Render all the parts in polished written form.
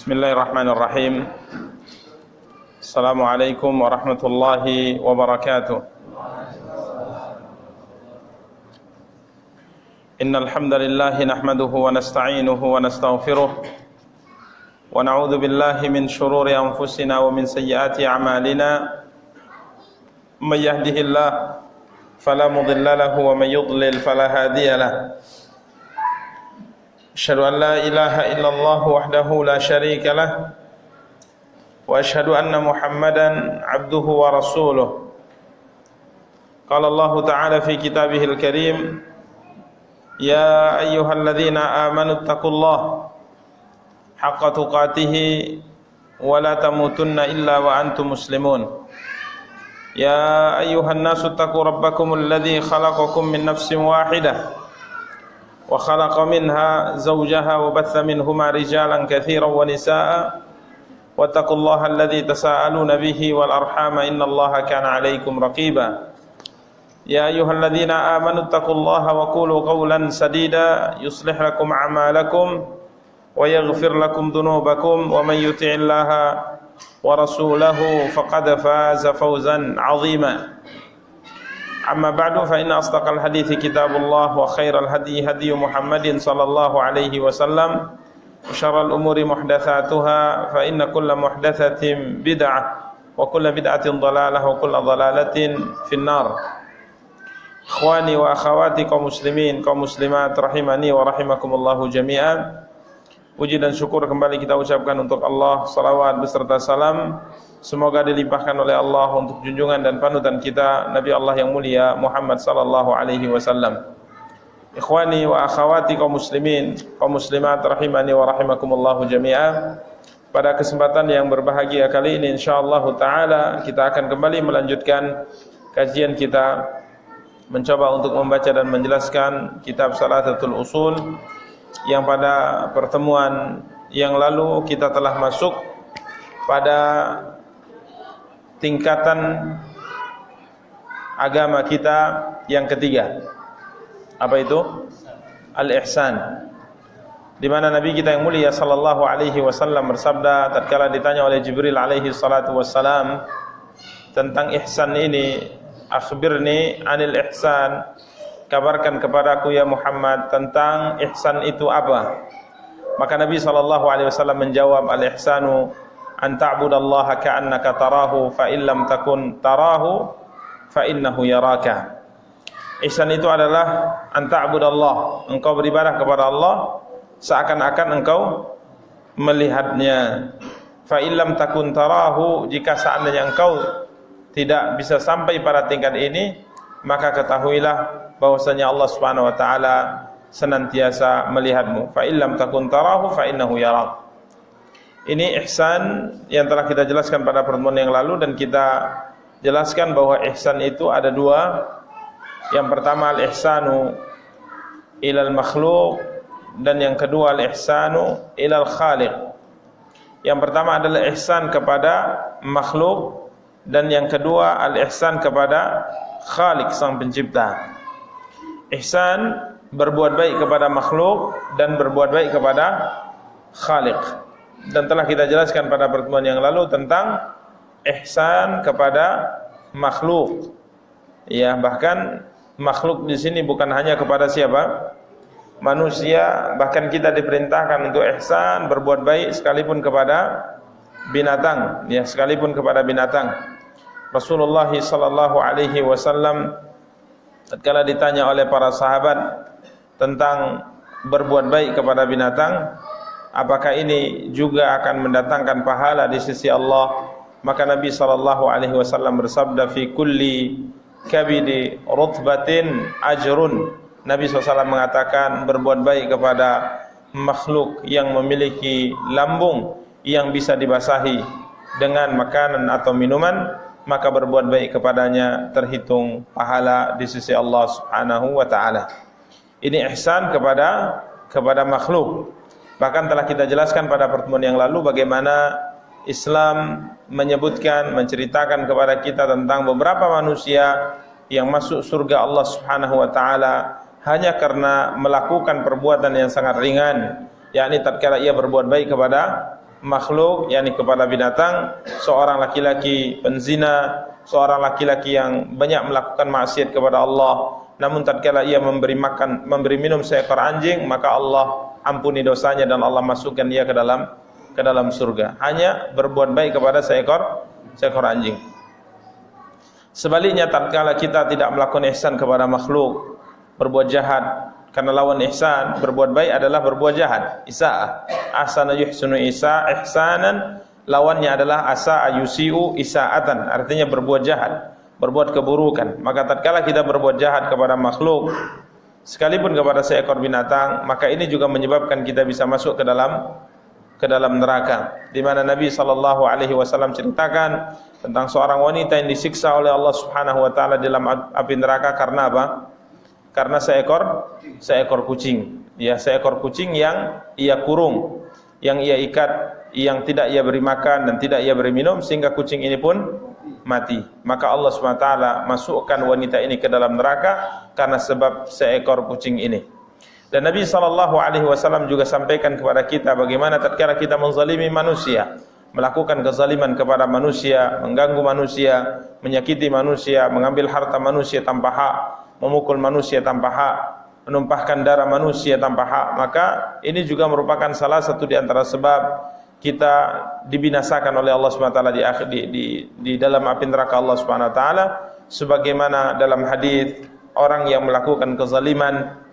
Bismillahirrahmanirrahim. Assalamualaikum warahmatullahi wabarakatuh. Innal hamdalillah nahmaduhu wa nasta'inuhu wa nastaghfiruh wa na'udzu billahi min shururi anfusina wa min sayyiati a'malina. May yahdihillahu fala mudilla lahu wa may yudlil fala hadiya lahu. Asyhadu an la ilaha illallah wahdahu la syarika lah wa asyhadu anna Muhammadan abduhu wa rasuluh. Qala Allah ta'ala fi kitabihil karim, ya ayyuhalladzina amanu taqullaha haqqa tuqatih wa la tamutunna illa wa antum muslimun. Ya ayyuhan nasu taqu rabbakumul ladzi khalaqakum min nafsin wahidah wa khalaqa minha zawjaha wa batha minhuma rijalan katsiran wa nisaa wattaqullaha alladzi tasaaluna bihi wal arhama innallaha kana 'alaikum raqiba. Ya ayyuhalladzina amanu taqullaha wa qulu qawlan sadida yuslih lakum a'malakum wa yaghfir lakum dhunubakum wa may yuti'illaha wa rasulahu faqad faza fawzan 'azima. Amma ba'du fa inna asdaqal hadithi kitabullah wa khairal hadi hadi Muhammadin sallallahu alaihi wasallam wa syarral umuri muhdatsatuha fa inna kulla muhdatsatin bid'ah wa kulla bid'atin dhalalah wa kulla dhalalatin finnar. Ikhwani wa akhawati kaum muslimin kaum muslimat rahimani wa rahimakumullahu jami'an. Puji dan syukur kembali kita ucapkan untuk Allah, salawat beserta salam semoga dilimpahkan oleh Allah untuk junjungan dan panutan kita Nabi Allah yang mulia Muhammad sallallahu alaihi wasallam. Ikhwani wa akhawati kaum muslimin kaum muslimat rahimani wa rahimakumullahu jami'an. Pada kesempatan yang berbahagia kali ini insyaallah taala kita akan kembali melanjutkan kajian kita, mencoba untuk membaca dan menjelaskan kitab Salatatul Usul yang pada pertemuan yang lalu kita telah masuk pada tingkatan agama kita yang ketiga. Apa itu? Al-Ihsan. Di mana Nabi kita yang mulia sallallahu alaihi wasallam bersabda tatkala ditanya oleh Jibril alaihi salatu wassalam tentang ihsan ini, akhbirni anil ihsan, kabarkan kepadaku ya Muhammad tentang ihsan itu apa. Maka Nabi sallallahu alaihi wasallam menjawab, al-ihsanu an ta'budallaha ka'annaka tarahu fa in lam takun tarahu fa innahu yaraka. Ihsan itu adalah an ta'budallah, engkau beribadah kepada Allah seakan-akan engkau melihatnya. Fa in lam takun tarahu, jika seandainya engkau tidak bisa sampai pada tingkat ini, maka ketahuilah bahwasanya Allah Subhanahu wa taala senantiasa melihatmu. Fa illam takun tarahu fa innahu yarak. Ini ihsan yang telah kita jelaskan pada pertemuan yang lalu, dan kita jelaskan bahwa ihsan itu ada dua. Yang pertama al-ihsanu ilal makhluq, dan yang kedua al-ihsanu ilal khaliq. Yang pertama adalah ihsan kepada makhluk, dan yang kedua al-ihsan kepada Khalik, sang pencipta. Ihsan berbuat baik kepada makhluk dan berbuat baik kepada Khalik. Dan telah kita jelaskan pada pertemuan yang lalu tentang ihsan kepada makhluk. Ya, bahkan makhluk di sini bukan hanya kepada siapa? Manusia, bahkan kita diperintahkan untuk ihsan berbuat baik sekalipun kepada binatang, ya, sekalipun kepada binatang. Rasulullah sallallahu alaihi wasallam tatkala ditanya oleh para sahabat tentang berbuat baik kepada binatang, apakah ini juga akan mendatangkan pahala di sisi Allah? Maka Nabi sallallahu alaihi wasallam bersabda, fi kulli kabidi rutbatin ajrun. Nabi SAW mengatakan berbuat baik kepada makhluk yang memiliki lambung yang bisa dibasahi dengan makanan atau minuman, maka berbuat baik kepadanya terhitung pahala di sisi Allah Subhanahu wa taala. Ini ihsan kepada makhluk. Bahkan telah kita jelaskan pada pertemuan yang lalu bagaimana Islam menyebutkan, menceritakan kepada kita tentang beberapa manusia yang masuk surga Allah Subhanahu wa taala hanya karena melakukan perbuatan yang sangat ringan, yakni tatkala ia berbuat baik kepada makhluk, yakni kepada binatang, seorang laki-laki penzina, seorang laki-laki yang banyak melakukan maksiat kepada Allah, namun tatkala ia memberi minum seekor anjing, maka Allah ampuni dosanya dan Allah masukkan ia ke dalam surga. Hanya berbuat baik kepada seekor anjing. Sebaliknya tatkala kita tidak melakukan ihsan kepada makhluk, berbuat jahat, karena lawan ihsan, berbuat baik adalah berbuat jahat. Isa'ah, ahsana yuhsinu ihsanan, lawannya adalah asa'a yusi'u isa'atan, artinya berbuat jahat, berbuat keburukan. Maka tatkala kita berbuat jahat kepada makhluk, sekalipun kepada seekor binatang, maka ini juga menyebabkan kita bisa masuk ke dalam neraka. Di mana Nabi SAW ceritakan tentang seorang wanita yang disiksa oleh Allah Subhanahu wa taala dalam api neraka karena apa? Karena seekor kucing. Ya, seekor kucing yang ia kurung, yang ia ikat, yang tidak ia beri makan dan tidak ia beri minum, sehingga kucing ini pun mati. Maka Allah SWT masukkan wanita ini ke dalam neraka karena sebab seekor kucing ini. Dan Nabi SAW juga sampaikan kepada kita bagaimana tatkala kita menzalimi manusia, melakukan kezaliman kepada manusia, mengganggu manusia, menyakiti manusia, mengambil harta manusia tanpa hak, memukul manusia tanpa hak, menumpahkan darah manusia tanpa hak, maka ini juga merupakan salah satu di antara sebab kita dibinasakan oleh Allah Subhanahu wa taala di dalam api neraka Allah Subhanahu wa taala, sebagaimana dalam hadis orang yang melakukan kezaliman,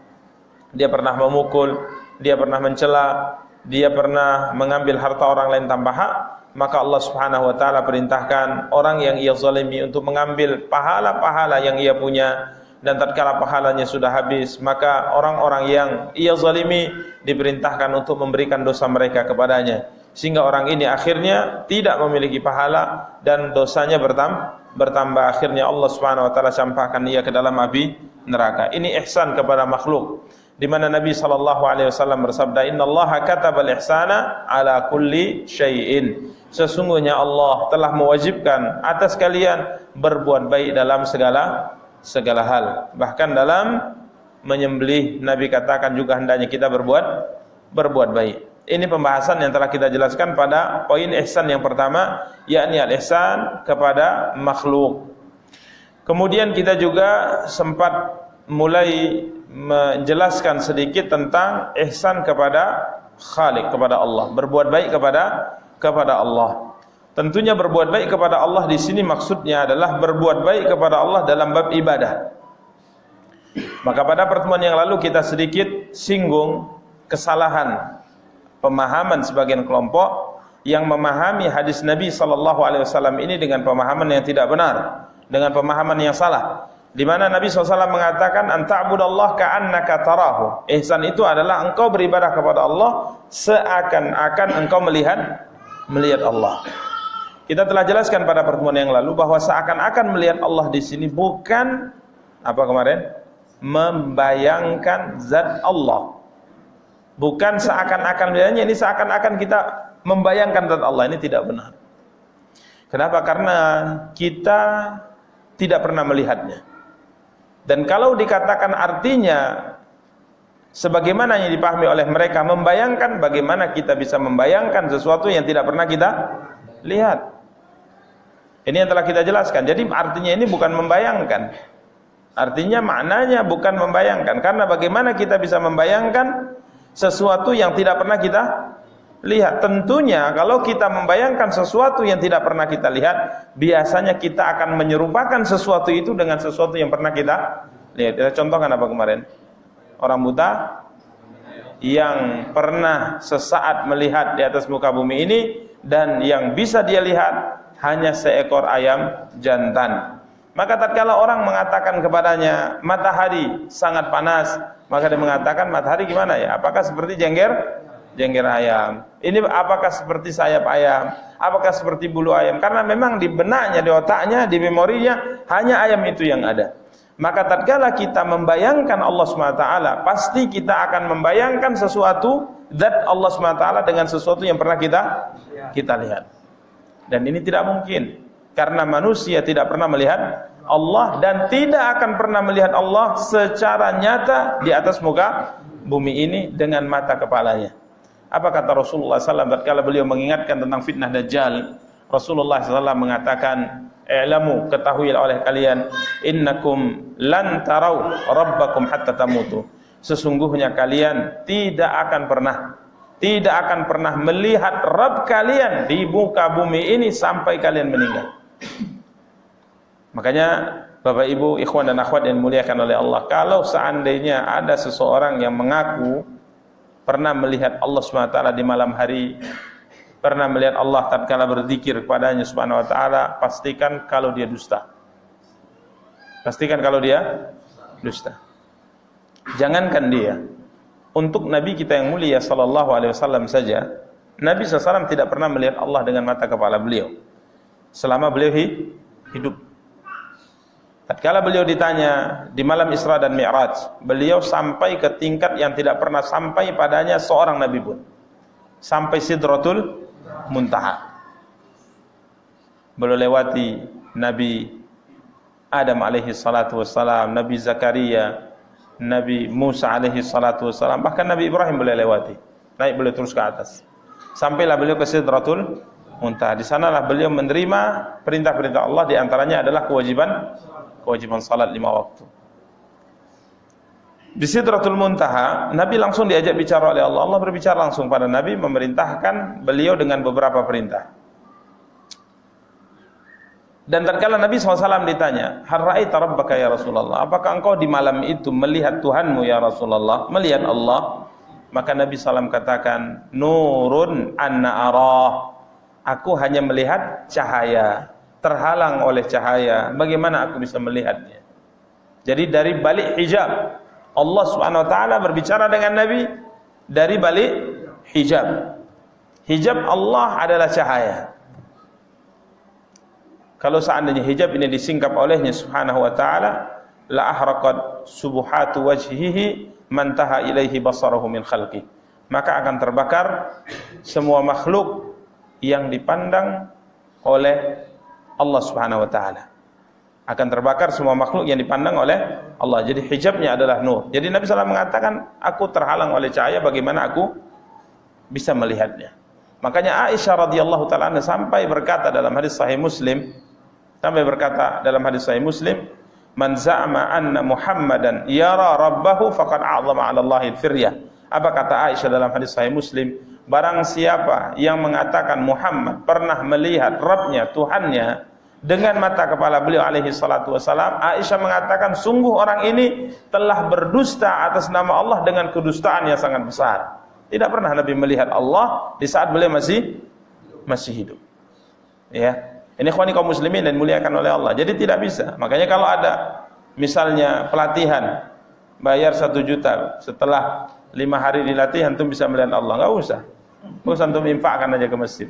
dia pernah memukul, dia pernah mencela, dia pernah mengambil harta orang lain tanpa hak, maka Allah Subhanahu wa taala perintahkan orang yang ia zalimi untuk mengambil pahala-pahala yang ia punya, dan tatkala pahalanya sudah habis, maka orang-orang yang ia zalimi diperintahkan untuk memberikan dosa mereka kepadanya, sehingga orang ini akhirnya tidak memiliki pahala dan dosanya bertambah. Akhirnya Allah Subhanahu wa taala campakkan ia ke dalam api neraka. Ini ihsan kepada makhluk, di mana Nabi SAW bersabda, innallaha katabal ihsana ala kulli syai'in, sesungguhnya Allah telah mewajibkan atas kalian berbuat baik dalam segala hal. Bahkan dalam menyembelih, Nabi katakan juga hendaknya kita berbuat baik. Ini pembahasan yang telah kita jelaskan pada poin ihsan yang pertama, yakni al-ihsan kepada makhluk. Kemudian kita juga sempat mulai menjelaskan sedikit tentang ihsan kepada Khaliq, kepada Allah, berbuat baik kepada Allah. Tentunya berbuat baik kepada Allah di sini maksudnya adalah berbuat baik kepada Allah dalam bab ibadah. Maka pada pertemuan yang lalu kita sedikit singgung kesalahan pemahaman sebagian kelompok yang memahami hadis Nabi SAW ini dengan pemahaman yang tidak benar, dengan pemahaman yang salah. Di mana Nabi SAW mengatakan anta'budallah ka'annaka tarahu. Ihsan itu adalah engkau beribadah kepada Allah seakan-akan engkau melihat Allah. Kita telah jelaskan pada pertemuan yang lalu bahwa seakan-akan melihat Allah di sini bukan apa kemarin? Membayangkan zat Allah. Bukan seakan-akan melihatnya, ini seakan-akan kita membayangkan zat Allah, ini tidak benar. Kenapa? Karena kita tidak pernah melihatnya. Dan kalau dikatakan artinya sebagaimana yang dipahami oleh mereka, membayangkan, bagaimana kita bisa membayangkan sesuatu yang tidak pernah kita lihat? Ini yang telah kita jelaskan. Jadi artinya ini bukan membayangkan. Artinya maknanya bukan membayangkan. Karena bagaimana kita bisa membayangkan sesuatu yang tidak pernah kita lihat? Tentunya kalau kita membayangkan sesuatu yang tidak pernah kita lihat, biasanya kita akan menyerupakan sesuatu itu dengan sesuatu yang pernah kita lihat. Kita contohkan apa kemarin? Orang buta yang pernah sesaat melihat di atas muka bumi ini, dan yang bisa dia lihat hanya seekor ayam jantan. Maka tatkala orang mengatakan kepadanya matahari sangat panas, maka dia mengatakan matahari gimana ya? Apakah seperti jengger ayam? Ini apakah seperti sayap ayam? Apakah seperti bulu ayam? Karena memang di benaknya, di otaknya, di memorinya hanya ayam itu yang ada. Maka tatkala kita membayangkan Allah SWT, pasti kita akan membayangkan sesuatu zat Allah SWT dengan sesuatu yang pernah kita lihat. Dan ini tidak mungkin, karena manusia tidak pernah melihat Allah dan tidak akan pernah melihat Allah secara nyata di atas muka bumi ini dengan mata kepalanya. Apa kata Rasulullah SAW tatkala beliau mengingatkan tentang fitnah Dajjal? Rasulullah SAW mengatakan, "I'lamu, ketahuilah oleh kalian, innakum lan tarau rabbakum hatta tamutu." Sesungguhnya kalian tidak akan pernah melihat Rabb kalian di muka bumi ini sampai kalian meninggal. Makanya Bapak Ibu, ikhwan dan akhwat yang dimuliakan oleh Allah, kalau seandainya ada seseorang yang mengaku pernah melihat Allah SWT di malam hari, pernah melihat Allah tatkala berzikir kepadanya Subhanahu wa taala, pastikan kalau dia dusta. Pastikan kalau dia dusta. Jangankan dia, untuk Nabi kita yang mulia sallallahu alaihi wasallam saja, Nabi SAW tidak pernah melihat Allah dengan mata kepala beliau selama beliau hidup. Tatkala beliau ditanya di malam Isra dan Mi'raj, beliau sampai ke tingkat yang tidak pernah sampai padanya seorang nabi pun. Sampai Sidratul Muntaha. Beliau lewati Nabi Adam alaihi salatu wassalam, Nabi Zakaria, Nabi Musa alaihi salatu wassalam, bahkan Nabi Ibrahim beliau lewati. Naik beliau terus ke atas. Sampailah beliau ke Sidratul Muntaha. Di sanalah beliau menerima perintah-perintah Allah, di antaranya adalah kewajiban salat 5 waktu. Di Sidratul Muntaha, Nabi langsung diajak bicara oleh Allah. Allah berbicara langsung pada Nabi, memerintahkan beliau dengan beberapa perintah. Dan tatkala Nabi SAW ditanya, "Hal ra'aita rabbaka ya Rasulullah?" Apakah engkau di malam itu melihat Tuhanmu ya Rasulullah? Melihat Allah? Maka Nabi SAW katakan, "Nurun anna arah." Aku hanya melihat cahaya, terhalang oleh cahaya. Bagaimana aku bisa melihatnya? Jadi dari balik hijab, Allah Subhanahu wa taala berbicara dengan Nabi dari balik hijab. Hijab Allah adalah cahaya. Kalau seandainya hijab ini disingkap olehnya Subhanahu wa taala, la ahraqat subuhatu wajhihi man taha ilaihi basarahu min khalqi. Maka akan terbakar semua makhluk yang dipandang oleh Allah Subhanahu wa taala. Akan terbakar semua makhluk yang dipandang oleh Allah. Jadi hijabnya adalah nur. Jadi Nabi SAW mengatakan, aku terhalang oleh cahaya, bagaimana aku bisa melihatnya? Makanya Aisyah radhiyallahu taala sampai berkata dalam hadis sahih Muslim, "Man za'ama anna Muhammadan yara rabbahu faqad a'zama 'ala Allahi al-firyah." Apa kata Aisyah dalam hadis sahih Muslim? Barang siapa yang mengatakan Muhammad pernah melihat Rabbnya, Tuhannya dengan mata kepala beliau alaihi salatu wassalam, Aisyah mengatakan sungguh orang ini telah berdusta atas nama Allah dengan kedustaan yang sangat besar. Tidak pernah Nabi melihat Allah di saat beliau masih hidup. Ya, ini ikhwani kaum muslimin dan muliakan oleh Allah. Jadi tidak bisa. Makanya kalau ada misalnya pelatihan bayar 1 juta, setelah 5 hari dilatih antum bisa melihat Allah, enggak usah. Enggak usah antum infakkan aja ke masjid.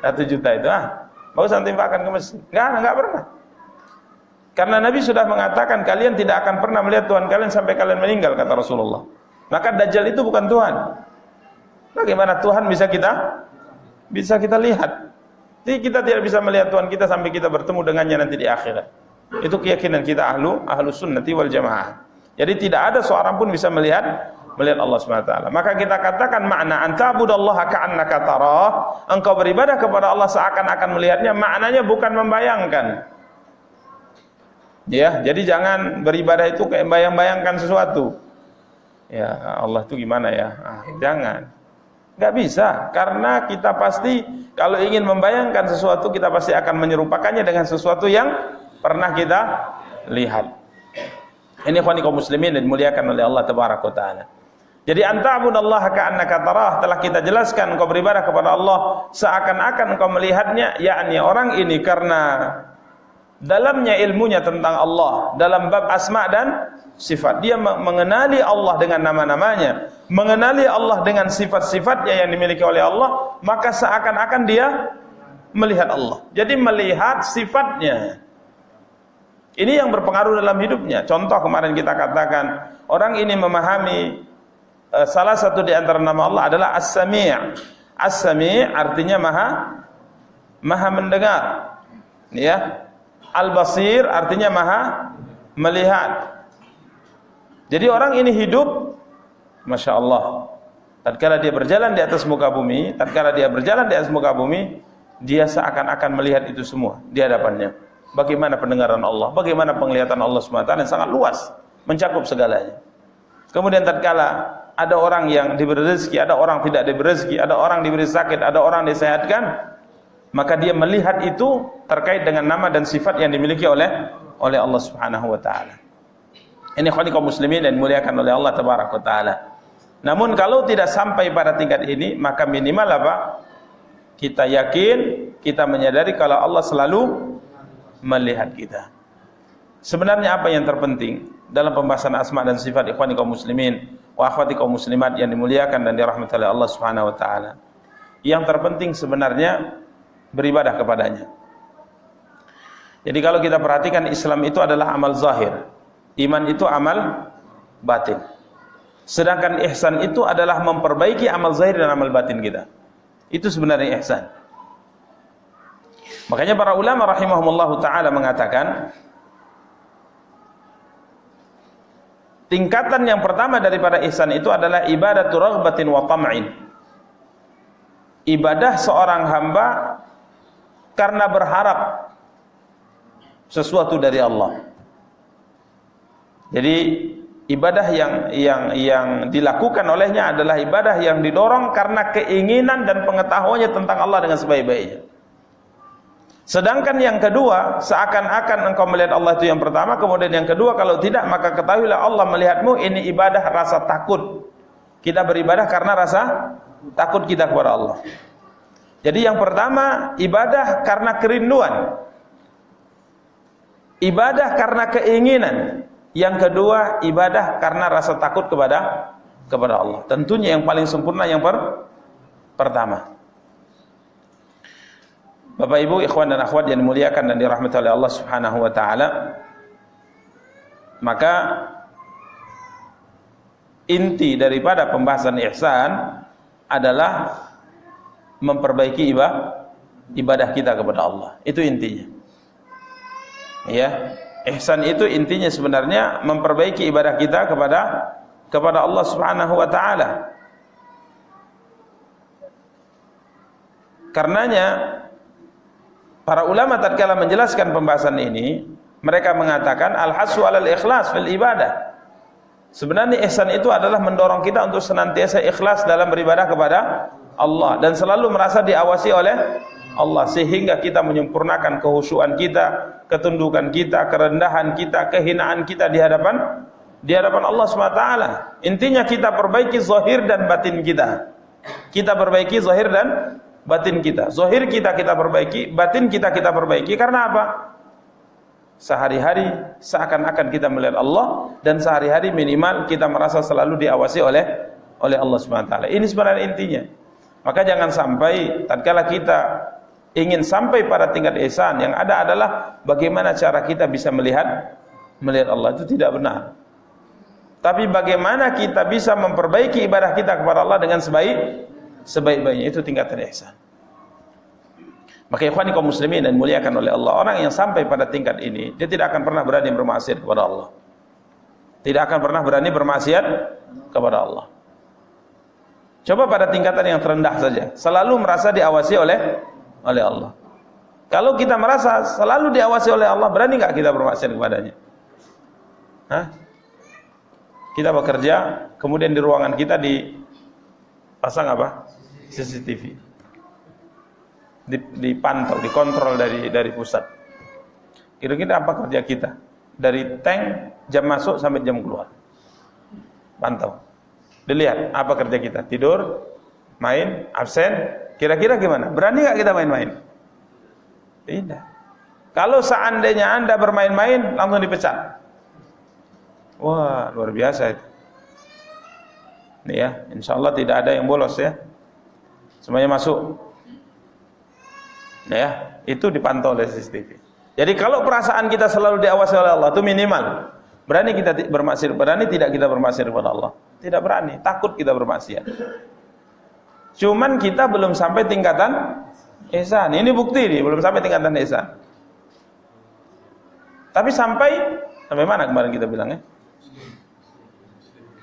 1 juta itu enggak usah antum infakkan ke masjid. Enggak pernah. Karena Nabi sudah mengatakan kalian tidak akan pernah melihat Tuhan kalian sampai kalian meninggal, kata Rasulullah. Maka Dajjal itu bukan Tuhan. Bagaimana Tuhan bisa kita lihat? Jadi kita tidak bisa melihat Tuhan kita sampai kita bertemu dengannya nanti di akhirat. Itu keyakinan kita ahlu sunnati wal jamaah. Jadi tidak ada seorang pun bisa melihat Allah SWT. Maka kita katakan makna anta'budallaha ka'annaka tarah, engkau beribadah kepada Allah seakan-akan melihatnya, maknanya bukan membayangkan. Ya, jadi jangan beribadah itu kayak bayang-bayangkan sesuatu. Ya, Allah itu gimana ya? Jangan. Enggak bisa, karena kita pasti kalau ingin membayangkan sesuatu, kita pasti akan menyerupakannya dengan sesuatu yang pernah kita lihat. Ini ikhwani kaum muslimin dan dimuliakan oleh Allah tabaraka wa taala. Jadi anta'budallaha ka'annaka tarah, telah kita jelaskan engkau beribadah kepada Allah seakan-akan engkau melihatnya, yakni orang ini karena dalamnya ilmunya tentang Allah dalam bab asma dan sifat, dia mengenali Allah dengan nama-namanya, mengenali Allah dengan sifat-sifatnya yang dimiliki oleh Allah, maka seakan-akan dia melihat Allah. Jadi melihat sifatnya. Ini yang berpengaruh dalam hidupnya. Contoh kemarin kita katakan, orang ini memahami salah satu di antara nama Allah adalah As-Sami'. As-Sami' artinya maha mendengar. Ya. Al-Basir artinya maha melihat. Jadi orang ini hidup, Masya Allah, Tatkala dia berjalan di atas muka bumi, dia seakan-akan melihat itu semua di hadapannya. Bagaimana pendengaran Allah, bagaimana penglihatan Allah SWT yang sangat luas, mencakup segalanya. Kemudian tatkala ada orang yang diberi rezeki, ada orang tidak diberi rezeki, ada orang diberi sakit, ada orang disehatkan, maka dia melihat itu terkait dengan nama dan sifat yang dimiliki oleh Allah Subhanahu wa taala. Ini kaum muslimin dan dimuliakan oleh Allah tabaraka wa taala. Namun kalau tidak sampai pada tingkat ini, maka minimal apa? Kita yakin, kita menyadari kalau Allah selalu melihat kita. Sebenarnya apa yang terpenting dalam pembahasan asma dan sifat ikhwani kaum muslimin wa akhwati kaum muslimat yang dimuliakan dan dirahmati oleh Allah Subhanahu wa taala? Yang terpenting sebenarnya beribadah kepadanya. Jadi kalau kita perhatikan, Islam itu adalah amal zahir, iman itu amal batin. Sedangkan ihsan itu adalah memperbaiki amal zahir dan amal batin kita. Itu sebenarnya ihsan. Makanya para ulama rahimahumullah ta'ala mengatakan, tingkatan yang pertama daripada ihsan itu adalah ibadatu raghbatin wa tam'in. Ibadah seorang hamba karena berharap sesuatu dari Allah. Jadi ibadah yang dilakukan olehnya adalah ibadah yang didorong karena keinginan dan pengetahuannya tentang Allah dengan sebaik-baiknya. Sedangkan yang kedua, seakan-akan engkau melihat Allah itu yang pertama, kemudian yang kedua kalau tidak, maka ketahuilah Allah melihatmu. Ini ibadah rasa takut. Kita beribadah karena rasa takut kita kepada Allah. Jadi yang pertama, ibadah karena kerinduan, ibadah karena keinginan. Yang kedua, ibadah karena rasa takut kepada Allah. Tentunya yang paling sempurna yang pertama. Bapak Ibu, ikhwan dan akhwat yang dimuliakan dan dirahmati oleh Allah Subhanahu wa taala, maka inti daripada pembahasan ihsan adalah memperbaiki ibadah kita kepada Allah. Itu intinya. Ya. Ihsan itu intinya sebenarnya memperbaiki ibadah kita kepada Allah Subhanahu wa taala. Karenanya para ulama tatkala menjelaskan pembahasan ini, mereka mengatakan al-hasu 'alal ikhlas fil ibadah. Sebenarnya ihsan itu adalah mendorong kita untuk senantiasa ikhlas dalam beribadah kepada Allah dan selalu merasa diawasi oleh Allah, sehingga kita menyempurnakan kehusyuan kita, ketundukan kita, kerendahan kita, kehinaan kita di hadapan Allah SWT. Intinya kita perbaiki zahir dan batin kita. Kita perbaiki zahir dan batin kita. Zahir kita perbaiki, batin kita perbaiki. Karena apa? Sehari-hari seakan-akan kita melihat Allah, dan sehari-hari minimal kita merasa selalu diawasi oleh Allah SWT. Ini sebenarnya intinya. Maka jangan sampai tatkala kita ingin sampai pada tingkat ihsan, yang ada adalah bagaimana cara kita bisa melihat Allah. Itu tidak benar. Tapi bagaimana kita bisa memperbaiki ibadah kita kepada Allah dengan sebaik-baiknya, itu tingkatan ihsan. Maka ikhwani kaum muslimin dan muliakan oleh Allah, orang yang sampai pada tingkat ini, dia tidak akan pernah berani bermaksiat kepada Allah. Tidak akan pernah berani bermaksiat kepada Allah. Coba pada tingkatan yang terendah saja, selalu merasa diawasi oleh Allah. Kalau kita merasa selalu diawasi oleh Allah, berani nggak kita bermaksiat kepadanya? Hah? Kita bekerja, kemudian di ruangan kita dipasang apa? CCTV. Dipantau, dikontrol dari pusat. Kira-kira apa kerja kita? Dari tank jam masuk sampai jam keluar. Pantau. Dilihat apa kerja kita? Tidur, main, absen. Kira-kira gimana? Berani nggak kita main-main? Tidak. Kalau seandainya Anda bermain-main, langsung dipecat. Wah, luar biasa itu. Nih ya, insya Allah tidak ada yang bolos ya. Semuanya masuk. Nah ya, itu dipantau oleh CCTV. Jadi kalau perasaan kita selalu diawasi oleh Allah, itu minimal. Berani kita bermaksiat, berani tidak kita bermaksiat kepada Allah? Tidak berani, takut kita bermaksiat. Cuman kita belum sampai tingkatan ihsan. Ini bukti nih, belum sampai tingkatan ihsan. Tapi sampai mana kemarin kita bilangnya?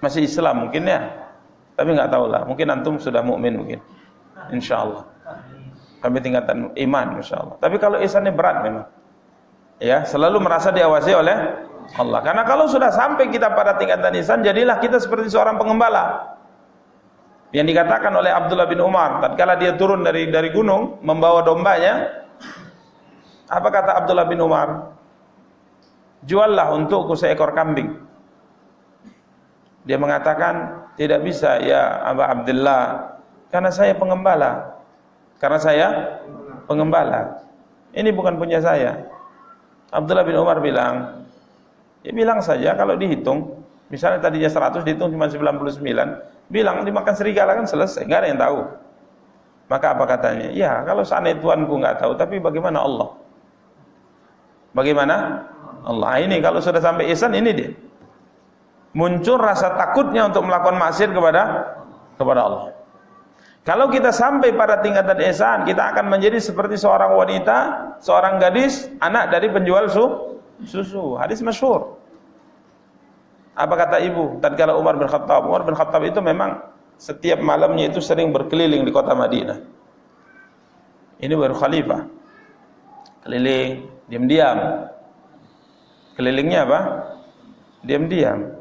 Masih Islam mungkin ya. Tapi nggak tahu lah, mungkin antum sudah mukmin mungkin. Insyaallah. Kami tingkatan iman insyaallah. Tapi kalau ihsannya berat memang. Ya, selalu merasa diawasi oleh Allah. Karena kalau sudah sampai kita pada tingkatan ihsan, jadilah kita seperti seorang pengembala. Yang dikatakan oleh Abdullah bin Umar, tatkala dia turun dari gunung membawa dombanya, apa kata Abdullah bin Umar? Juallah untukku seekor kambing. Dia mengatakan, tidak bisa ya Aba Abdullah, karena saya pengembala. Karena saya pengembala. Ini bukan punya saya. Abdullah bin Umar bilang, ya bilang saja kalau dihitung, misalnya tadinya 100 dihitung cuma 99, bilang dimakan serigala kan selesai, nggak ada yang tahu. Maka apa katanya? Ya kalau seandainya tuanku nggak tahu, tapi bagaimana Allah? Bagaimana Allah? Ini kalau sudah sampai ihsan ini dia. Muncul rasa takutnya untuk melakukan maksiat kepada Allah. Kalau kita sampai pada tingkatan ihsan, kita akan menjadi seperti seorang wanita, seorang gadis, anak dari penjual susu. Hadis masyhur. Apa kata ibu? Tatkala Umar bin Khattab. Umar bin Khattab itu memang setiap malamnya itu sering berkeliling di kota Madinah. Ini baru khalifah. Keliling, diam-diam. Kelilingnya apa? Diam-diam.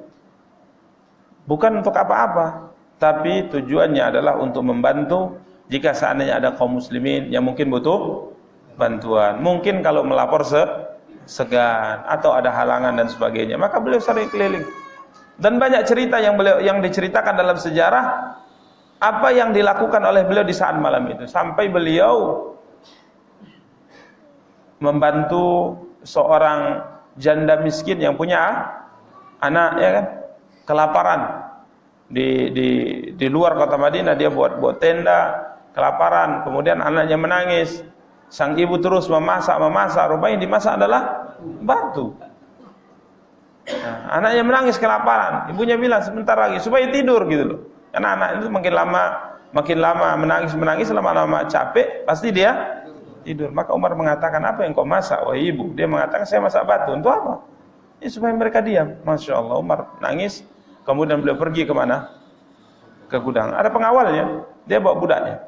Bukan untuk apa-apa, tapi tujuannya adalah untuk membantu jika seandainya ada kaum muslimin yang mungkin butuh bantuan. Mungkin kalau melapor segan atau ada halangan dan sebagainya, maka beliau sering keliling. Dan banyak cerita yang diceritakan dalam sejarah apa yang dilakukan oleh beliau di saat malam itu, sampai beliau membantu seorang janda miskin yang punya anak, ya kan, kelaparan di luar kota Madinah. Dia buat tenda, kelaparan, kemudian anaknya menangis. Sang ibu terus memasak, rupanya dimasak adalah batu. Nah, anaknya menangis kelaparan, ibunya bilang sebentar lagi supaya tidur gitu loh. Karena anak itu makin lama menangis, lama-lama capek, pasti dia tidur. Maka Umar mengatakan, apa yang kau masak wahai ibu? Dia mengatakan, saya masak batu. Untuk apa? Ya, supaya mereka diam. Masya Allah, Umar nangis. Kemudian beliau pergi kemana? Ke gudang. Ada pengawalnya, dia bawa budaknya.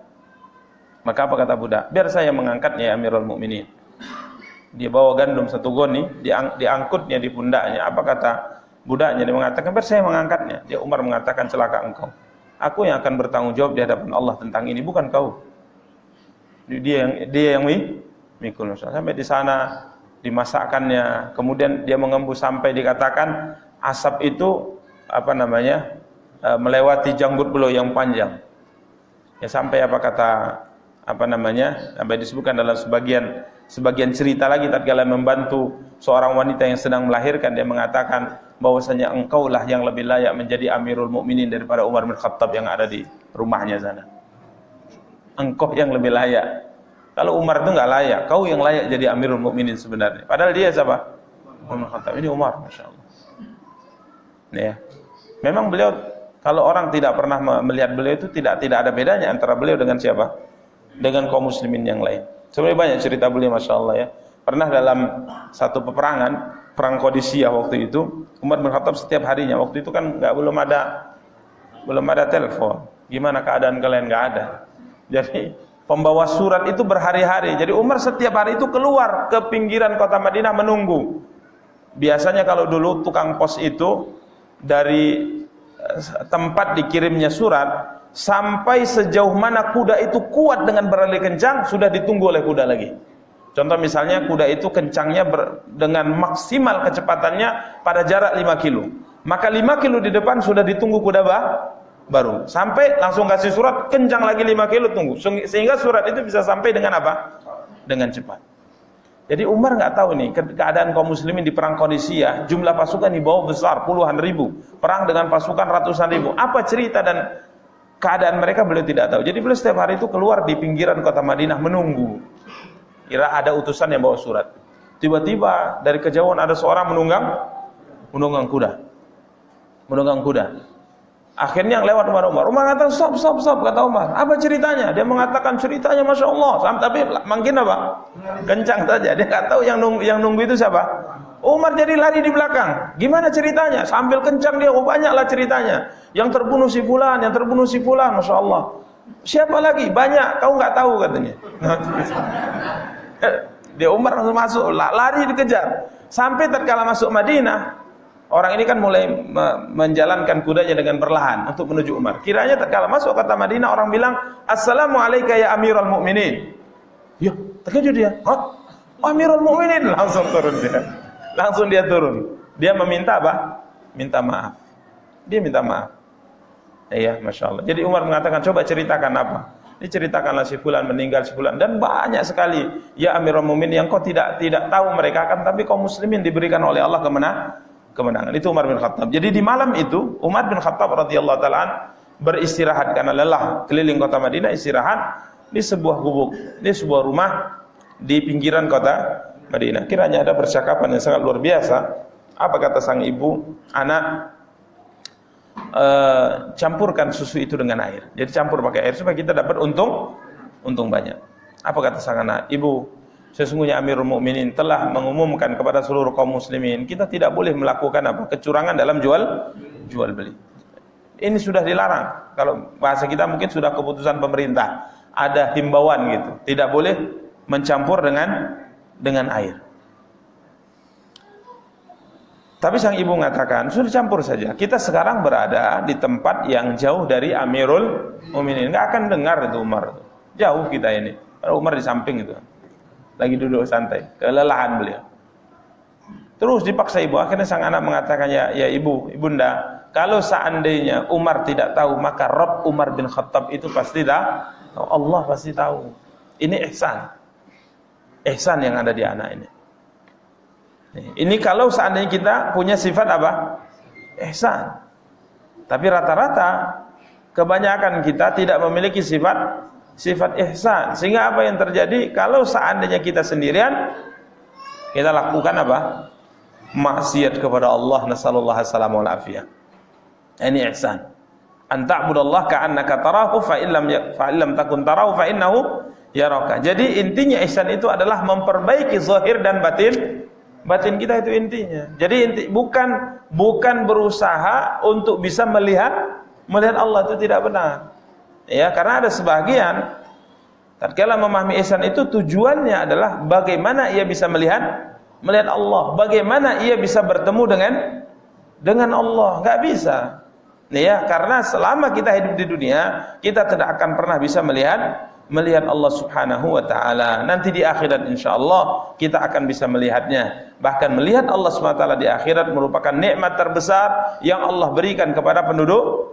Maka apa kata budak? Biar saya mengangkatnya ya Amirul Mukminin. Dia bawa gandum 1 goni, diangkutnya di pundaknya. Apa kata budaknya? Dia mengatakan, biar saya mengangkatnya. Dia Umar mengatakan, celaka engkau. Aku yang akan bertanggung jawab di hadapan Allah tentang ini, bukan kau. Dia yang mikul. Sampai di sana dimasakkannya, kemudian dia mengembus sampai dikatakan asap itu melewati janggut beliau yang panjang. Ya, sampai sampai disebutkan dalam sebagian cerita lagi, tatkala membantu seorang wanita yang sedang melahirkan, dia mengatakan bahwasanya engkaulah yang lebih layak menjadi Amirul Mukminin daripada Umar bin Khattab yang ada di rumahnya sana. Engkau yang lebih layak. Kalau Umar itu enggak layak, kau yang layak jadi Amirul Mukminin sebenarnya. Padahal dia siapa? Umar bin Khattab. Ini Umar, Masya Allah. Ya. Memang beliau, kalau orang tidak pernah melihat beliau itu tidak ada bedanya antara beliau dengan siapa? Dengan kaum muslimin yang lain. Sebenarnya banyak cerita beliau, Masya Allah ya. Pernah dalam satu peperangan, perang Qadisiyah waktu itu, Umar bin Khattab setiap harinya, waktu itu kan belum ada telepon. Gimana keadaan kalian? Nggak ada. Jadi pembawa surat itu berhari-hari. Jadi Umar setiap hari itu keluar ke pinggiran kota Madinah menunggu. Biasanya kalau dulu tukang pos itu dari tempat dikirimnya surat sampai sejauh mana kuda itu kuat dengan berlari kencang sudah ditunggu oleh kuda lagi. Contoh misalnya kuda itu kencangnya dengan maksimal kecepatannya pada jarak 5 kilo. Maka 5 kilo di depan sudah ditunggu kuda baru. Sampai langsung kasih surat, kencang lagi 5 kilo tunggu. Sehingga surat itu bisa sampai dengan apa? Dengan cepat. Jadi Umar nggak tahu nih keadaan kaum muslimin di perang Qadisiyah, jumlah pasukan di bawah besar puluhan ribu, perang dengan pasukan ratusan ribu. Apa cerita dan keadaan mereka beliau tidak tahu. Jadi beliau setiap hari itu keluar di pinggiran kota Madinah menunggu. Kira ada utusan yang bawa surat. Tiba-tiba dari kejauhan ada seorang menunggang kuda. Akhirnya yang lewat kepada Umar. Umar mengatakan stop, kata Umar. Apa ceritanya? Dia mengatakan ceritanya Masya Allah. Tapi makin apa? Kencang saja. Dia nggak tahu yang nunggu itu siapa. Umar jadi lari di belakang. Gimana ceritanya? Sambil kencang dia, banyaklah ceritanya. Yang terbunuh si fulan, Masya Allah. Siapa lagi? Banyak. Kau nggak tahu katanya. Dia Umar langsung masuk, lari dikejar. Sampai tatkala masuk Madinah, orang ini kan mulai menjalankan kudanya dengan perlahan untuk menuju Umar. Kiranya tatkala masuk kota Madinah, orang bilang, Assalamualaikum ya Amirul Mukminin. Ya, terkejut dia. Hah? Amirul Mukminin. Langsung turun dia. Langsung dia turun. Dia meminta apa? Minta maaf. Dia minta maaf. Iya, Masya Allah. Jadi Umar mengatakan, coba ceritakan apa? Diceritakanlah si fulan meninggal, si fulan, dan banyak sekali ya Amirul Mukminin yang kau tidak tahu mereka akan, tapi kaum muslimin diberikan oleh Allah kemenangan. Itu Umar bin Khattab. Jadi di malam itu Umar bin Khattab radhiyallahu taala beristirahat karena lelah keliling kota Madinah, istirahat di sebuah gubuk, di sebuah rumah di pinggiran kota Madinah. Kiranya ada percakapan yang sangat luar biasa. Apa kata sang ibu? Anak, campurkan susu itu dengan air. Jadi campur pakai air supaya kita dapat untung banyak. Apa kata sang anak? Ibu, sesungguhnya Amirul Mukminin telah mengumumkan kepada seluruh kaum muslimin, kita tidak boleh melakukan apa? Kecurangan dalam jual beli. Ini sudah dilarang. Kalau bahasa kita mungkin sudah keputusan pemerintah. Ada himbauan gitu. Tidak boleh mencampur dengan air. Tapi sang ibu mengatakan, sudah campur saja. Kita sekarang berada di tempat yang jauh dari Amirul Mukminin. Enggak akan dengar itu Umar. Jauh kita ini. Umar di samping itu. Lagi duduk santai. Kelelahan beliau. Terus dipaksa ibu. Akhirnya sang anak mengatakan, ya ibunda, kalau seandainya Umar tidak tahu, maka Rabb Umar bin Khattab itu pasti tahu. Allah pasti tahu. Ini ihsan. Ihsan yang ada di anak ini. Ini kalau seandainya kita punya sifat apa? Ihsan. Tapi rata-rata kebanyakan kita tidak memiliki sifat ihsan. Sehingga apa yang terjadi? Kalau seandainya kita sendirian, kita lakukan apa? Maksiat kepada Allah. Nasallallahu alaihi wasallam. Ini ihsan. An ta'budallaha ka'annaka tarahu fa illam takun tarahu fa innahu yaraka. Jadi intinya ihsan itu adalah memperbaiki zahir dan batin kita, itu intinya. Jadi bukan berusaha untuk bisa melihat Allah, itu tidak benar. Ya, karena ada sebagian tatkala memahami ihsan itu tujuannya adalah bagaimana ia bisa melihat Allah, bagaimana ia bisa bertemu dengan Allah. Enggak bisa. Ya, karena selama kita hidup di dunia, kita tidak akan pernah bisa melihat Allah Subhanahu wa taala. Nanti di akhirat insyaallah kita akan bisa melihatnya. Bahkan melihat Allah Subhanahu wa taala di akhirat merupakan nikmat terbesar yang Allah berikan kepada penduduk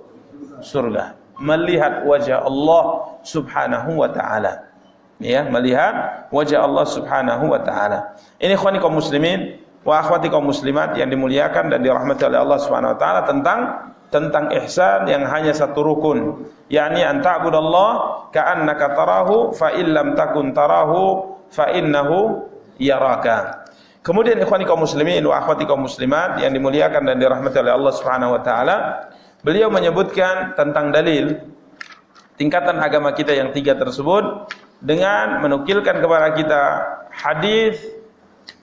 surga. Melihat wajah Allah Subhanahu wa taala. Ya, melihat wajah Allah Subhanahu wa taala. Ini ikhwani kaum muslimin wa akhwati kaum muslimat yang dimuliakan dan dirahmati oleh Allah Subhanahu wa taala tentang ihsan yang hanya satu rukun, yakni an ta'budallaha ka'annaka tarahu fa illam takun tarahu fa innahu yaraka. Kemudian ikhwani kaum muslimin wa akhwati kaum muslimat yang dimuliakan dan dirahmati oleh Allah Subhanahu wa taala, beliau menyebutkan tentang dalil tingkatan agama kita yang tiga tersebut dengan menukilkan kepada kita hadis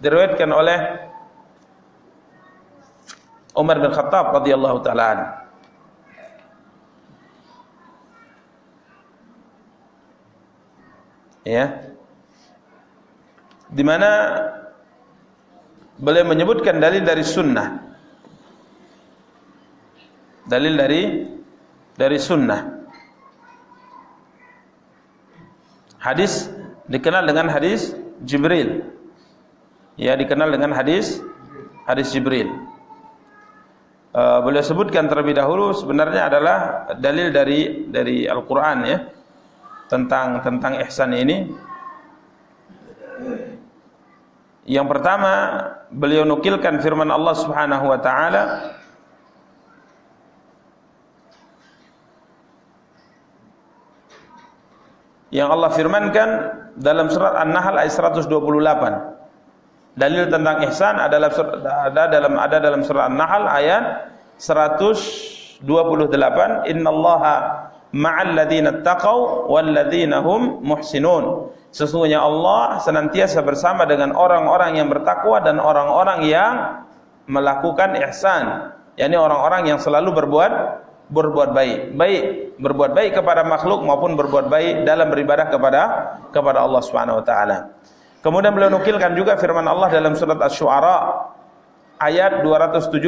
diriwayatkan oleh Umar bin Khattab radhiyallahu taala. Ya. Di mana beliau menyebutkan dalil dari sunnah. Dalil dari sunnah. Hadis dikenal dengan hadis Jibril. Ya, dikenal dengan hadis Jibril. Beliau sebutkan terlebih dahulu sebenarnya adalah dalil dari Al-Qur'an ya. Tentang ihsan ini. Yang pertama, beliau nukilkan firman Allah Subhanahu wa taala yang Allah firmankan dalam surat An-Nahl ayat 128. Dalil tentang ihsan ada dalam surat An-Nahl ayat 128. 28, innallaha ma'al ladzina taqaw wal ladzina hum muhsinun. Sesungguhnya Allah senantiasa bersama dengan orang-orang yang bertakwa dan orang-orang yang melakukan ihsan, yakni orang-orang yang selalu berbuat baik, berbuat baik kepada makhluk maupun berbuat baik dalam beribadah kepada Allah Subhanahu wa taala. Kemudian beliau nukilkan juga firman Allah dalam surat Asy-Syu'ara ayat 217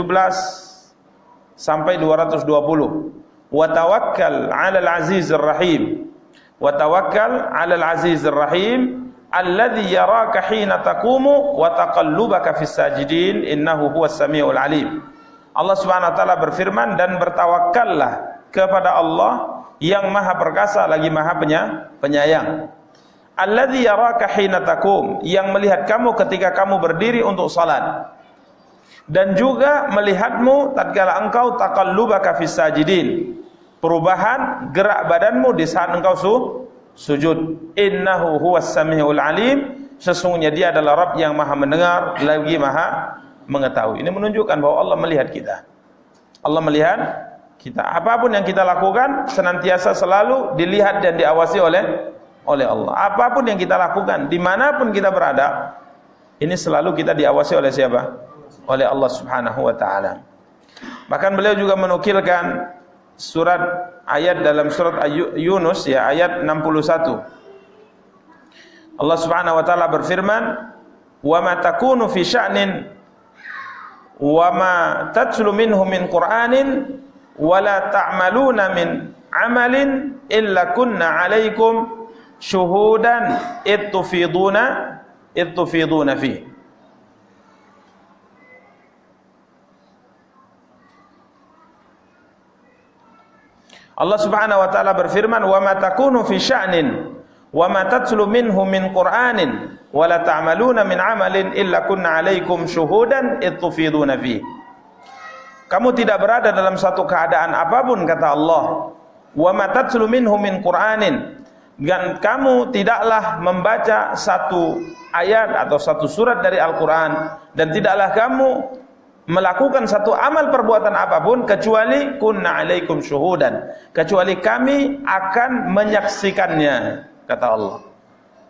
sampai 220. Wa tawakkal 'alal 'azizir rahim. Wa tawakkal 'alal 'azizir rahim alladzi yaraka hina taqumu wa taqallubaka fis sajidin innahu huwas samiul alim. Allah Subhanahu wa taala berfirman, dan bertawakkallah kepada Allah yang Maha Perkasa lagi Maha Penyayang. Alladzi yaraka hina taqum, yang melihat kamu ketika kamu berdiri untuk salat, dan juga melihatmu tatkala engkau taqallubaka fis sajidin, perubahan gerak badanmu di saat engkau sujud. Innahu huwas samiul alim, sesungguhnya dia adalah Rabb yang Maha mendengar lagi Maha mengetahui. Ini menunjukkan bahwa Allah melihat kita. Allah melihat kita. Apapun yang kita lakukan senantiasa selalu dilihat dan diawasi oleh Allah. Apapun yang kita lakukan, dimanapun kita berada, ini selalu kita diawasi oleh siapa? Oleh Allah Subhanahu wa taala. Bahkan beliau juga menukilkan surat ayat dalam surat Yunus, ya, ayat 61. Allah Subhanahu wa taala berfirman, "Wa ma takunu fi sya'nin wa ma tatlu minhu min Qur'anin wa la ta'maluna min 'amalin illa kunna 'alaikum syuhudan ittufiduna fi." Allah Subhanahu wa taala berfirman, "Wa ma takunu fi sya'nin wa ma tatlu minhu min Qur'anin wa la ta'maluna min 'amalin illa kunna 'alaikum syuhudan ittufiduna fi." Kamu tidak berada dalam satu keadaan apapun, kata Allah. Wa ma tatlu minhu min Qur'anin, dan kamu tidaklah membaca satu ayat atau satu surat dari Al-Qur'an, dan tidaklah kamu melakukan satu amal perbuatan apapun kecuali kunna 'alaikum syuhudan, kecuali kami akan menyaksikannya, kata Allah.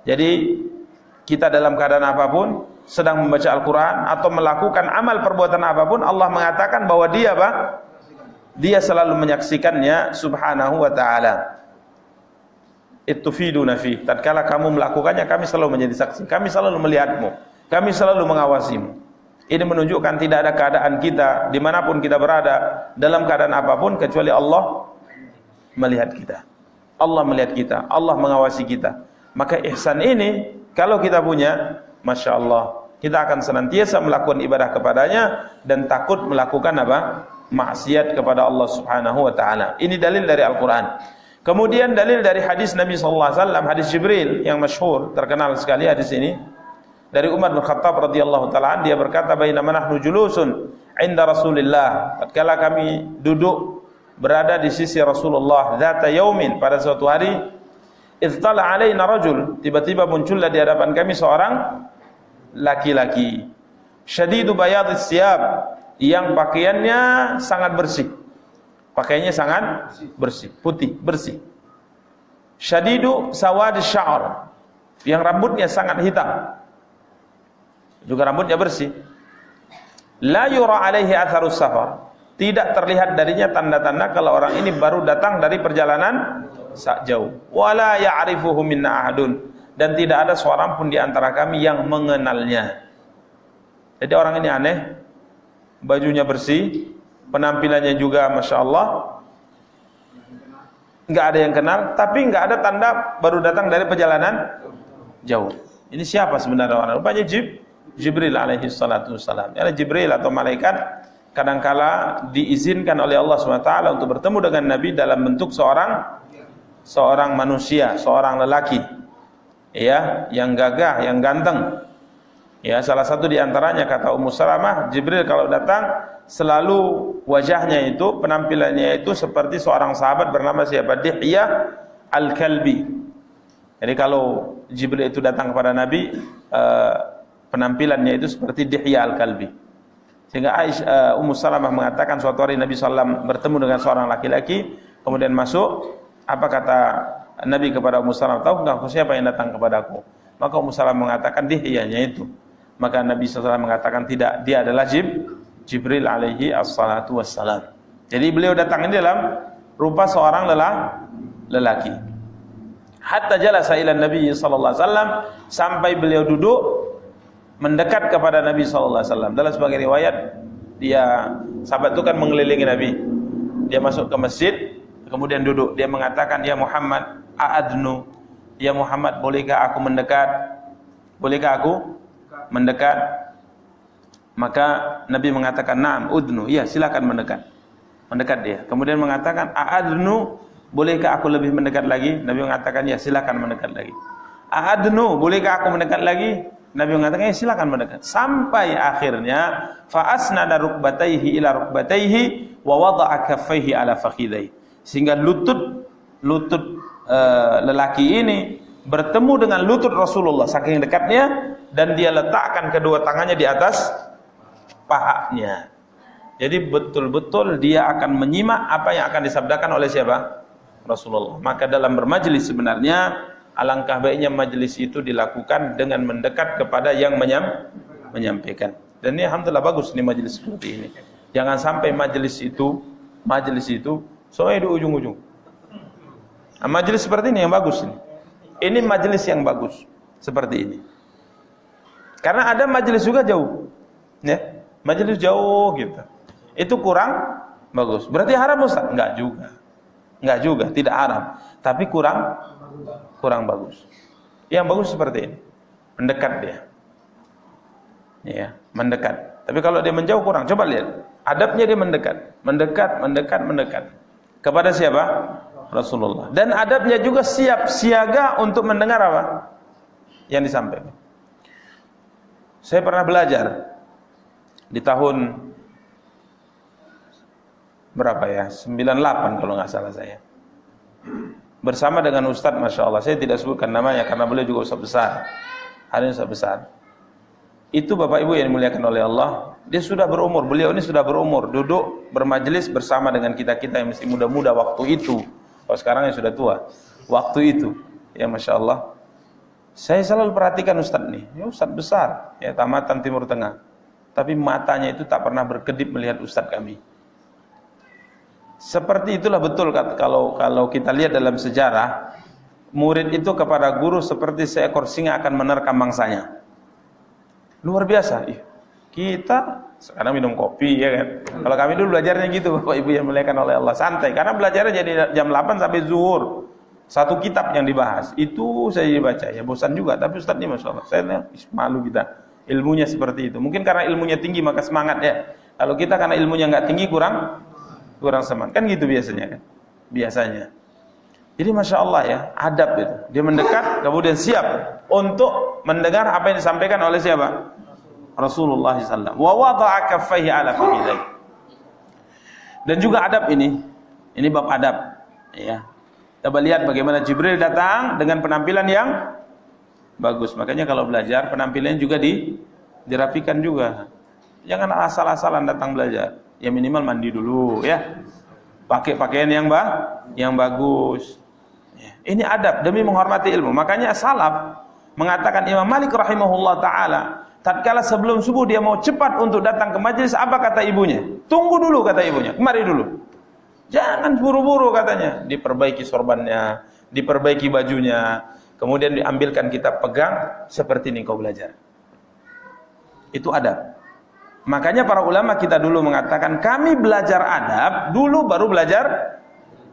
Jadi kita dalam keadaan apapun, sedang membaca Al-Quran atau melakukan amal perbuatan apapun, Allah mengatakan bahwa dia dia selalu menyaksikannya Subhanahu wa ta'ala. Ittufiduna fi, tatkala kamu melakukannya, kami selalu menjadi saksi, kami selalu melihatmu, kami selalu mengawasimu. Ini menunjukkan tidak ada keadaan kita dimanapun kita berada dalam keadaan apapun kecuali Allah melihat kita. Allah melihat kita, Allah mengawasi kita. Maka ihsan ini kalau kita punya, Masya Allah, kita akan senantiasa melakukan ibadah kepadanya dan takut melakukan maksiat kepada Allah Subhanahu wa ta'ala. Ini dalil dari Al-Quran. Kemudian dalil dari hadis Nabi SAW, hadis Jibril yang masyhur, terkenal sekali hadis ini. Dari Umar bin Khattab radhiyallahu ta'ala, dia berkata, "Bainama nahnu julusun 'inda Rasulillah." Tatkala kami duduk berada di sisi Rasulullah, dzata yaumin, pada suatu hari, iztala 'alaina rajul, tiba-tiba muncullah di hadapan kami seorang laki-laki, syadidu bayadis siyab, yang pakaiannya sangat bersih. Pakaiannya sangat bersih, putih, bersih. Syadidu sawadis sya'r, yang rambutnya sangat hitam. Juga rambutnya bersih. La yura alaihi atharus safar, tidak terlihat darinya tanda-tanda kalau orang ini baru datang dari perjalanan jauh. Wala ya'rifuhu minna ahadun, dan tidak ada seorang pun di antara kami yang mengenalnya. Jadi orang ini aneh, bajunya bersih, penampilannya juga Masya Allah, nggak ada yang kenal, tapi nggak ada tanda baru datang dari perjalanan jauh. Ini siapa sebenarnya orang? Rupanya Jibril alaihi salatu wassalam. Ya, Jibril atau malaikat kadangkala diizinkan oleh Allah SWT untuk bertemu dengan Nabi dalam bentuk seorang manusia, seorang lelaki, ya, yang gagah, yang ganteng. Ya, salah satu di antaranya, kata Ummu Salamah, Jibril kalau datang selalu wajahnya itu, penampilannya itu seperti seorang sahabat bernama siapa? Dihya Al-Kalbi. Jadi kalau Jibril itu datang kepada Nabi, penampilannya itu seperti Dihya Al-Kalbi. Sehingga Ummu Salamah mengatakan suatu hari Nabi SAW bertemu dengan seorang laki-laki, kemudian masuk. Apa kata Nabi kepada Ummu Salamah? Tahu enggak siapa yang datang kepadaku? Maka Ummu Salamah mengatakan, dianya itu. Maka Nabi SAW mengatakan, tidak, dia adalah Jibril alaihi assalatu wassalam. Jadi beliau datang ini dalam rupa seorang lelaki. Hatta jalasa ila Nabi sallallahu alaihi wasallam, sampai beliau duduk mendekat kepada Nabi sallallahu alaihi wasallam. Dalam sebagai riwayat, sahabat itu kan mengelilingi Nabi. Dia masuk ke masjid, kemudian duduk. Dia mengatakan, "Ya Muhammad, a'adnu. Ya Muhammad, bolehkah aku mendekat? Bolehkah aku mendekat?" Maka Nabi mengatakan, "Na'am, udnu." Ya, silakan mendekat. Mendekat dia. Kemudian mengatakan, "A'adnu, bolehkah aku lebih mendekat lagi?" Nabi mengatakan, "Ya, silakan mendekat lagi." "A'adnu, bolehkah aku mendekat lagi?" Nabi mengatakan, "Ya, silakan mendekat." Sampai akhirnya fa asnada rukbatayhi ila rukbatayhi wa wada'a kaffayhi ala fakhidayhi. Sehingga lutut lelaki ini bertemu dengan lutut Rasulullah saking dekatnya, dan dia letakkan kedua tangannya di atas pahanya. Jadi betul-betul dia akan menyimak apa yang akan disabdakan oleh siapa? Rasulullah. Maka dalam bermajlis sebenarnya alangkah baiknya majlis itu dilakukan dengan mendekat kepada yang menyampaikan. Dan ini alhamdulillah bagus nih majlis seperti ini. Jangan sampai majlis itu soalnya di ujung-ujung. Nah, majlis seperti ini yang bagus ini. Ini majlis yang bagus seperti ini. Karena ada majlis juga jauh. Ya, majlis jauh gitu. Itu kurang bagus. Berarti haram Ustaz? Enggak juga, tidak haram. Tapi kurang bagus. Yang bagus seperti ini. Mendekat dia. Ya, mendekat. Tapi kalau dia menjauh kurang. Coba lihat. Adabnya dia mendekat. Kepada siapa? Rasulullah. Dan adabnya juga siap siaga untuk mendengar apa? Yang disampaikan. Saya pernah belajar di tahun berapa ya? 98 kalau nggak salah saya. Bersama dengan Ustadz, Masya Allah, saya tidak sebutkan namanya karena beliau juga Ustadz besar. Hari ini Ustadz besar. Itu Bapak Ibu yang dimuliakan oleh Allah. Dia sudah berumur, beliau ini sudah berumur. Duduk bermajelis bersama dengan kita-kita yang masih muda-muda waktu itu. Kalau sekarang yang sudah tua. Waktu itu, ya Masya Allah. Saya selalu perhatikan Ustadz nih. Ya Ustadz besar, ya tamatan Timur Tengah. Tapi matanya itu tak pernah berkedip melihat Ustadz kami. Seperti itulah betul kalau kita lihat dalam sejarah, murid itu kepada guru seperti seekor singa akan menerkam mangsanya. Luar biasa. Kita sekarang minum kopi ya kan. Kalau kami dulu belajarnya gitu Bapak Ibu yang dimuliakan oleh Allah, santai. Karena belajarnya jadi jam 8 sampai zuhur. Satu kitab yang dibahas. Itu saya dibaca. Ya bosan juga, tapi Ustaz ini Masya Allah. Saya malu kita. Ilmunya seperti itu. Mungkin karena ilmunya tinggi maka semangat ya. Kalau kita karena ilmunya nggak tinggi kurang semangat. Kan gitu biasanya kan. Biasanya. Jadi Masya Allah ya, adab itu. Dia mendekat, kemudian siap untuk mendengar apa yang disampaikan oleh siapa? Rasulullah SAW. Wa wada'a kaffayhi ala fakhidayhi. Dan juga adab ini bab adab. Ya. Coba lihat bagaimana Jibril datang dengan penampilan yang bagus. Makanya kalau belajar penampilannya juga dirapikan juga. Jangan asal-asalan datang belajar. Ya minimal mandi dulu ya. Pakai pakaian yang bagus. Ya. Ini adab demi menghormati ilmu. Makanya salaf mengatakan, Imam Malik rahimahullah taala, tatkala sebelum subuh dia mau cepat untuk datang ke majelis, apa kata ibunya? Tunggu dulu kata ibunya, kemari dulu. Jangan buru-buru katanya. Diperbaiki sorbannya, diperbaiki bajunya, kemudian diambilkan kitab, pegang, seperti ini kau belajar. Itu adab. Makanya para ulama kita dulu mengatakan, kami belajar adab dulu baru belajar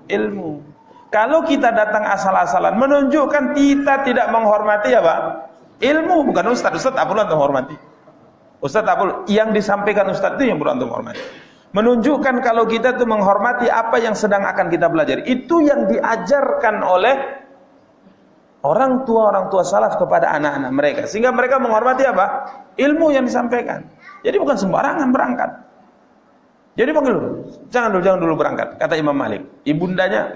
ilmu. Kalau kita datang asal-asalan, menunjukkan kita tidak menghormati apa? Ilmu, bukan Ustaz. Ustaz tak perlu antum hormati. Ustaz tak perlu. Yang disampaikan Ustaz itu yang perlu antum hormati. Menunjukkan kalau kita itu menghormati apa yang sedang akan kita belajar. Itu yang diajarkan oleh orang tua salaf kepada anak-anak mereka. Sehingga mereka menghormati apa? Ilmu yang disampaikan. Jadi bukan sembarangan berangkat. Jadi panggil dulu. Jangan dulu berangkat, kata Imam Malik. Ibundanya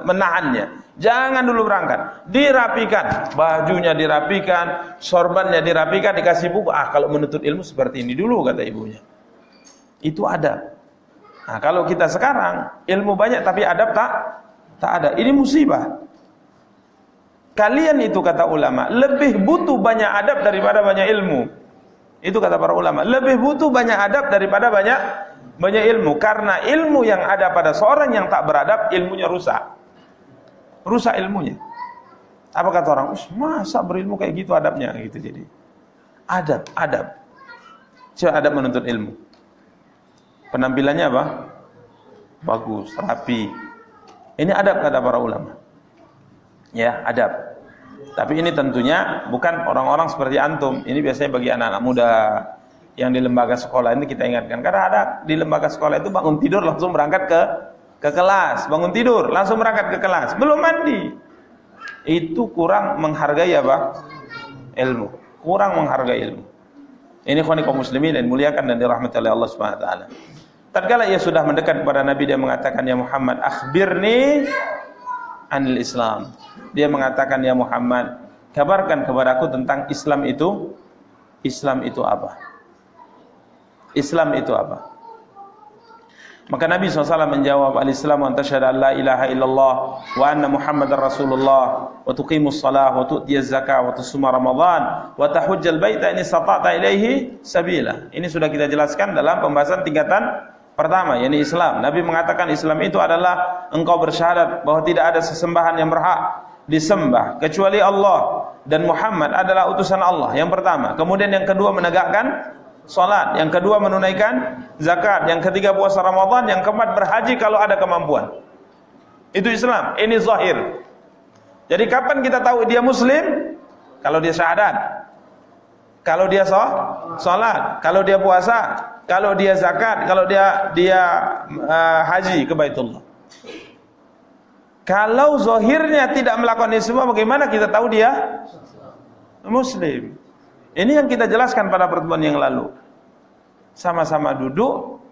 menahannya. Jangan dulu berangkat. Dirapikan, bajunya dirapikan, sorbannya dirapikan, dikasih buku. Kalau menuntut ilmu seperti ini dulu, kata ibunya. Itu adab. Nah, kalau kita sekarang ilmu banyak tapi adab tak ada. Ini musibah. Kalian itu kata ulama lebih butuh banyak adab daripada banyak ilmu. Itu kata para ulama, lebih butuh banyak adab daripada banyak ilmu. Karena ilmu yang ada pada seorang yang tak beradab, ilmunya rusak. Rusak ilmunya. Apa kata orang? Masa berilmu kayak gitu adabnya gitu. Jadi adab. Coba adab menuntut ilmu. Penampilannya apa? Bagus, rapi. Ini adab kata para ulama. Ya, adab. Tapi ini tentunya bukan orang-orang seperti antum. Ini biasanya bagi anak-anak muda yang di lembaga sekolah ini kita ingatkan. Karena ada di lembaga sekolah itu bangun tidur langsung berangkat ke kelas. Bangun tidur langsung berangkat ke kelas. Belum mandi. Itu kurang menghargai apa? Ilmu. Kurang menghargai ilmu. Ini khani kaum muslimin dan muliakan dan dirahmati oleh Allah Subhanahu wa taala. Tatkala ia sudah mendekat kepada Nabi, dia mengatakan, "Ya Muhammad, akhbirni anil Islam." Dia mengatakan, "Ya Muhammad, kabarkan kepadaku tentang Islam itu. Islam itu apa?" Islam itu apa? Maka Nabi SAW menjawab, "Al-Islamu an tashhadu an la ilaha illallah wa anna Muhammadar Rasulullah wa tuqimus shalah wa tu'tiyaz zakah wa tusuma Ramadan wa tahujjal baita in istata'ta ilaihi sabila." Ini sudah kita jelaskan dalam pembahasan tingkatan pertama, yakni Islam. Nabi mengatakan Islam itu adalah engkau bersyahadat bahwa tidak ada sesembahan yang berhak disembah kecuali Allah dan Muhammad adalah utusan Allah. Yang pertama. Kemudian yang kedua menegakkan salat, yang kedua menunaikan zakat, yang ketiga puasa Ramadan, yang keempat berhaji kalau ada kemampuan. Itu Islam. Ini zahir. Jadi kapan kita tahu dia muslim? Kalau dia syahadat, kalau dia salat, kalau dia puasa, kalau dia zakat, kalau dia haji ke Baitullah. Kalau zahirnya tidak melakukan ini semua, bagaimana kita tahu dia muslim? Ini yang kita jelaskan pada pertemuan yang lalu. Sama-sama duduk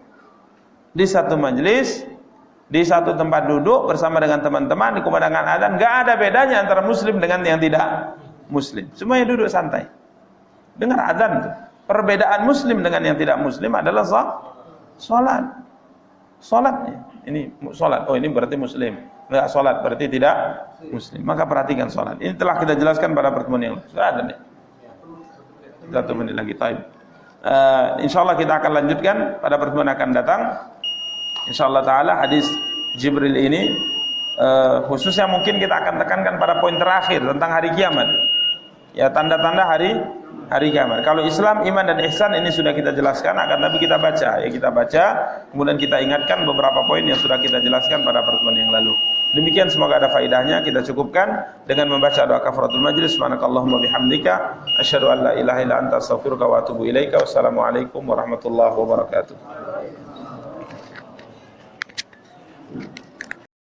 di satu majelis, di satu tempat duduk bersama dengan teman-teman di kumandangkan adzan, enggak ada bedanya antara muslim dengan yang tidak muslim. Semuanya duduk santai. Dengar adzan tuh. Perbedaan muslim dengan yang tidak muslim adalah salat. Salatnya. Ini salat. Oh, ini berarti muslim. Enggak salat berarti tidak muslim. Maka perhatikan salat. Ini telah kita jelaskan pada pertemuan yang lalu. Sudah ada nih. 1 menit lagi time. Insyaallah kita akan lanjutkan pada pertemuan akan datang. Insyaallah taala hadis Jibril ini khususnya mungkin kita akan tekankan pada poin terakhir tentang hari kiamat. Ya, tanda-tanda hari kiamat. Kalau Islam, iman dan ihsan ini sudah kita jelaskan, akan tapi kita baca. Ya, kita baca, kemudian kita ingatkan beberapa poin yang sudah kita jelaskan pada pertemuan yang lalu. Demikian, semoga ada faedahnya. Kita cukupkan dengan membaca doa kafaratul majlis. Subhanakallahumma bihamdika asyhadu an la ilaha illa anta astaghfiruka wa atubu ilaika. Wassalamualaikum warahmatullahi wabarakatuh.